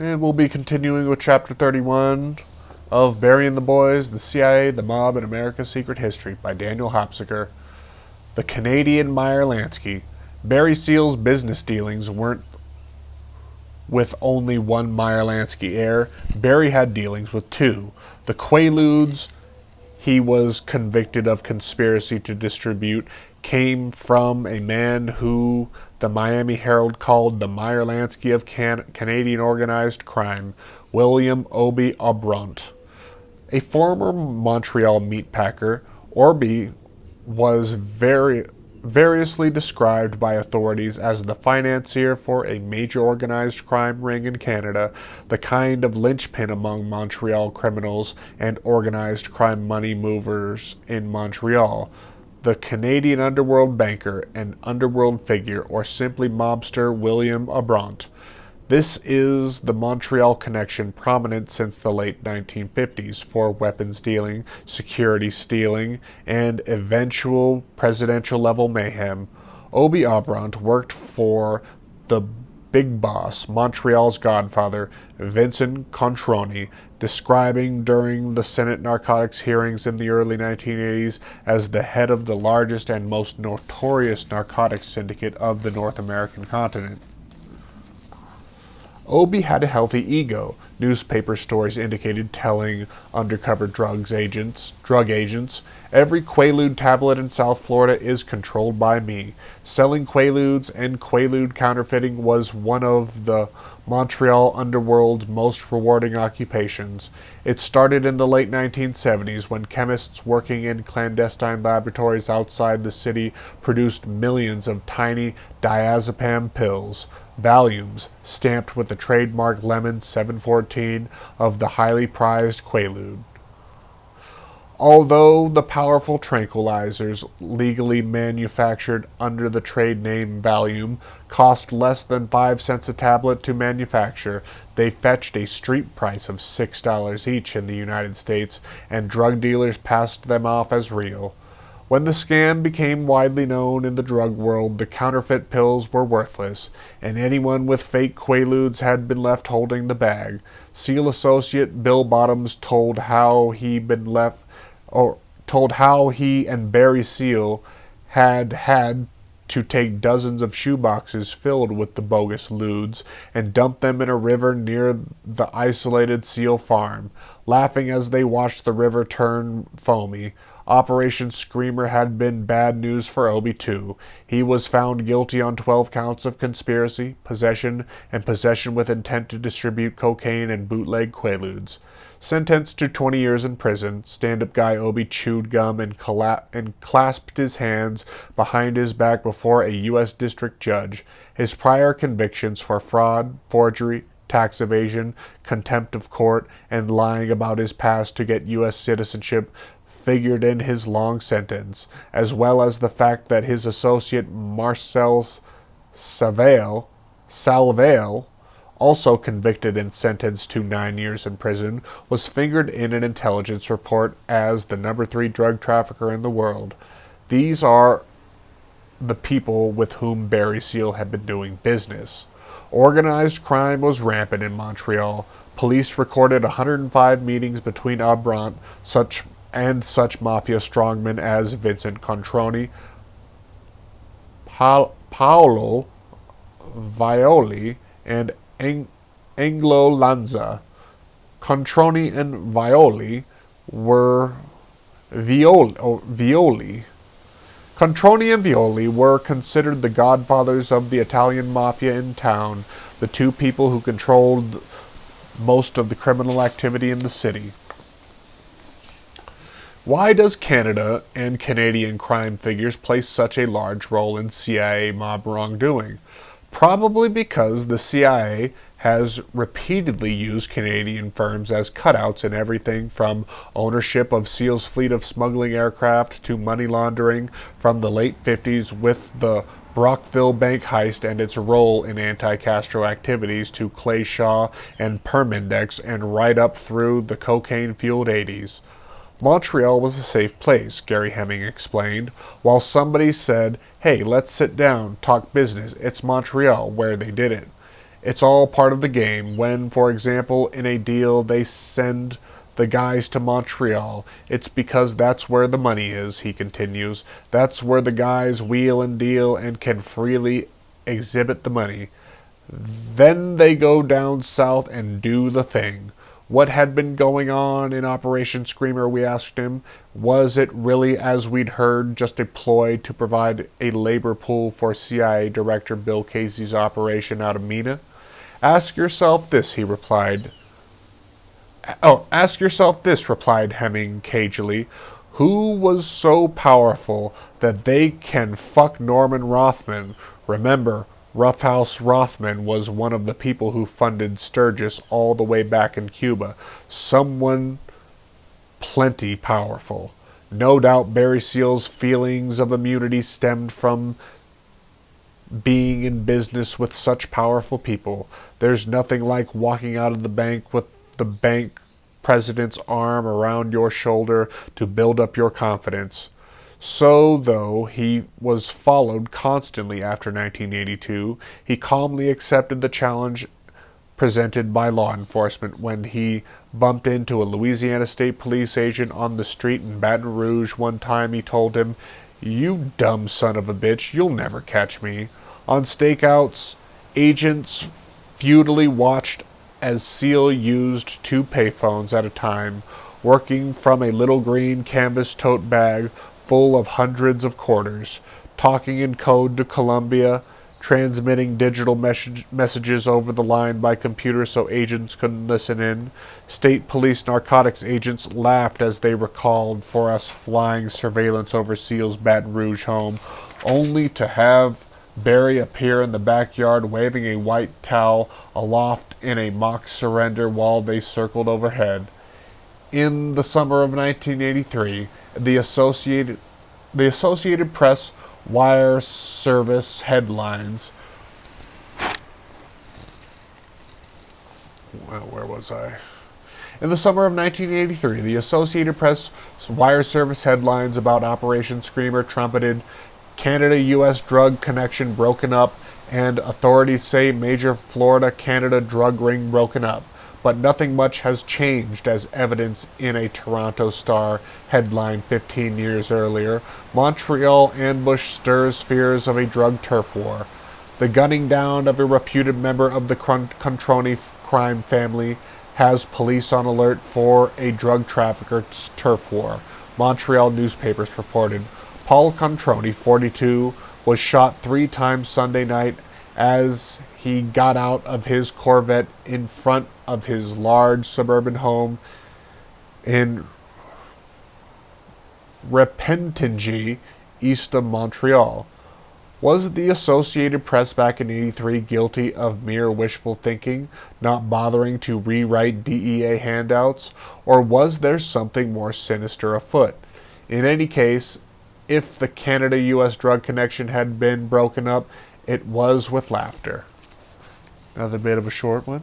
And we'll be continuing with Chapter 31 of Burying the Boys, the CIA, the Mob, and America's Secret History by Daniel Hopsicker. The Canadian Meyer Lansky. Barry Seal's business dealings weren't with only one Meyer Lansky heir. Barry had dealings with two. The Quaaludes he was convicted of conspiracy to distribute came from a man who the Miami Herald called the Meyer Lansky of Canadian organized crime, William Obi Aubrant. A former Montreal meatpacker, Orby was variously described by authorities as the financier for a major organized crime ring in Canada, the kind of linchpin among Montreal criminals and organized crime money movers in Montreal, the Canadian underworld banker, an underworld figure, or simply mobster William Aubrant. This is the Montreal connection prominent since the late 1950s for weapons dealing, security stealing, and eventual presidential level mayhem. Obi Aubrant worked for the big boss, Montreal's godfather, Vincent Controni, describing during the Senate narcotics hearings in the early 1980s as the head of the largest and most notorious narcotics syndicate of the North American continent. Obi had a healthy ego, newspaper stories indicated, telling undercover drug agents, every Quaalude tablet in South Florida is controlled by me. Selling Quaaludes and Quaalude counterfeiting was one of the Montreal underworld's most rewarding occupations. It started in the late 1970s when chemists working in clandestine laboratories outside the city produced millions of tiny diazepam pills, volumes stamped with the trademark Lemon 714 of the highly prized Quaalude. Although the powerful tranquilizers, legally manufactured under the trade name Valium, cost less than 5 cents a tablet to manufacture, they fetched a street price of $6 each in the United States, and drug dealers passed them off as real. When the scam became widely known in the drug world, the counterfeit pills were worthless, and anyone with fake Quaaludes had been left holding the bag. Seal associate Bill Bottoms told how he and Barry Seal had to take dozens of shoeboxes filled with the bogus ludes and dump them in a river near the isolated Seal farm, laughing as they watched the river turn foamy. Operation Screamer had been bad news for Obi, too. He was found guilty on 12 counts of conspiracy, possession, and possession with intent to distribute cocaine and bootleg Quaaludes. Sentenced to 20 years in prison, stand-up guy Obi chewed gum and clasped his hands behind his back before a U.S. district judge. His prior convictions for fraud, forgery, tax evasion, contempt of court, and lying about his past to get U.S. citizenship figured in his long sentence, as well as the fact that his associate Marcel Salvale, also convicted and sentenced to 9 years in prison, was fingered in an intelligence report as the number 3 drug trafficker in the world. These are the people with whom Barry Seal had been doing business. Organized crime was rampant in Montreal. Police recorded 105 meetings between Aubrant, such mafia strongmen as Vincent Controni, Paolo Violi, and Anglo Lanza. Controni and Violi were Controni and Violi were considered the godfathers of the Italian mafia in town, the two people who controlled most of the criminal activity in the city. Why does Canada and Canadian crime figures play such a large role in CIA mob wrongdoing? Probably because the CIA has repeatedly used Canadian firms as cutouts in everything from ownership of Seal's fleet of smuggling aircraft to money laundering from the late 50s with the Brockville bank heist and its role in anti-Castro activities to Clay Shaw and Permindex, and right up through the cocaine-fueled 80s. Montreal was a safe place, Gary Hemming explained, while somebody said, "Hey, let's sit down, talk business. It's Montreal," where they didn't. It's all part of the game. When, for example, in a deal they send the guys to Montreal, it's because that's where the money is, he continues. That's where the guys wheel and deal and can freely exhibit the money. Then they go down south and do the thing. What had been going on in Operation Screamer, we asked him. Was it really, as we'd heard, just a ploy to provide a labor pool for CIA Director Bill Casey's operation out of Mina? Ask yourself this, he replied. Ask yourself this, replied Hemming cagily. Who was so powerful that they can fuck Norman Rothman? Remember, Roughhouse Rothman was one of the people who funded Sturgis all the way back in Cuba. Someone plenty powerful. No doubt Barry Seal's feelings of immunity stemmed from being in business with such powerful people. There's nothing like walking out of the bank with the bank president's arm around your shoulder to build up your confidence. So, though he was followed constantly after 1982, he calmly accepted the challenge presented by law enforcement when he bumped into a Louisiana State Police agent on the street in Baton Rouge. One time he told him, "You dumb son of a bitch, you'll never catch me." On stakeouts, agents futilely watched as Seal used 2 payphones at a time, working from a little green canvas tote bag full of hundreds of quarters, talking in code to Columbia, transmitting digital messages over the line by computer so agents couldn't listen in. State police narcotics agents laughed as they recalled for us flying surveillance over Seal's Baton Rouge home, only to have Barry appear in the backyard waving a white towel aloft in a mock surrender while they circled overhead. In the summer of 1983, the Associated Press wire service headlines. Well, where was I? In the summer of 1983, the Associated Press wire service headlines about Operation Screamer trumpeted Canada-U.S. drug connection broken up, and authorities say major Florida-Canada drug ring broken up. But nothing much has changed, as evidenced in a Toronto Star headline 15 years earlier. Montreal ambush stirs fears of a drug turf war. The gunning down of a reputed member of the Controni crime family has police on alert for a drug trafficker's turf war, Montreal newspapers reported. Paul Controni, 42, was shot 3 times Sunday night as he got out of his Corvette in front of his large suburban home in Repentigny, east of Montreal. Was the Associated Press back in '83 guilty of mere wishful thinking, not bothering to rewrite DEA handouts, or was there something more sinister afoot? In any case, if the Canada-U.S. drug connection had been broken up, it was with laughter. Another bit of a short one.